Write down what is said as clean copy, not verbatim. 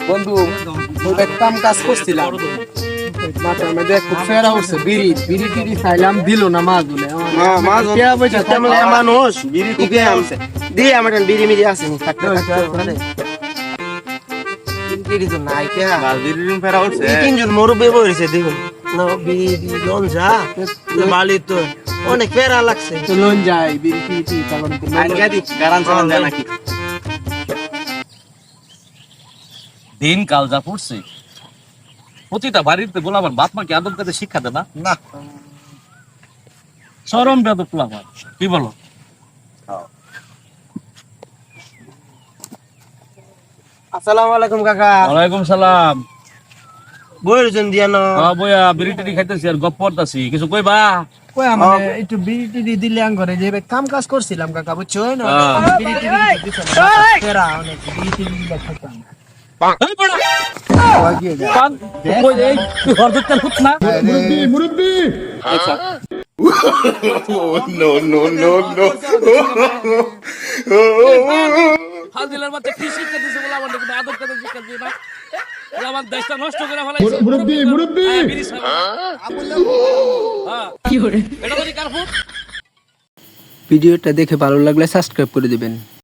বন্ধু ওটা কাম কাজ করছিলাম মাথার মধ্যে খুব ফেরা হচ্ছে বিড়ি বিড়ি টিড়ি খাইলাম দিল না মাছ বলে মানুষ বিড়ি টিপে আমছে দিয়ে আমার বিড়ি মিড়ি আছে তিনজন মুরব্বী বইছে দেখুন বিড়ি লন যা মালি তো অনেক ফেরা লাগছে তো লোন যায় বিড়ি টিড়ি টিড়ি চালান নাকি দিন কাল যা পড়ছে প্রতিটা বাড়িতে গোলাবার বাপ মাকে আদব কাছে শিক্ষা দেয় না না চরম বেদব গোলাবার কি বলো আসসালামু আলাইকুম কাকা ওয়ালাইকুম সালাম বইরছেন দিয়ানো বইয়া বিড়ি টিড়ি খাইতেছি আর গপ করতেছি কিছু কইবা কই আমার একটু বিড়ি টিড়ি দিলে আং করে যে কাম কাজ করছিলাম কাকা বুঝছো না বিড়ি টিড়ি দিছে ফেরা অনেক বিড়ি টিড়ি দিলে খাইতাম এই বড় লাগিয়ে যায় পান কই এই তুই হরদত তেল ফুট না মুরব্বি আচ্ছা ফাজিলের মধ্যে কি শিক্ষা দিছে বলে আমার কিন্তু আদব কাছে শিক্ষা দিই না আমার দেশটা নষ্ট করে ফেলাইছে মুরব্বি কি করে এটা যদি কার ফুট ভিডিওটা দেখে ভালো লাগলে সাবস্ক্রাইব করে দিবেন।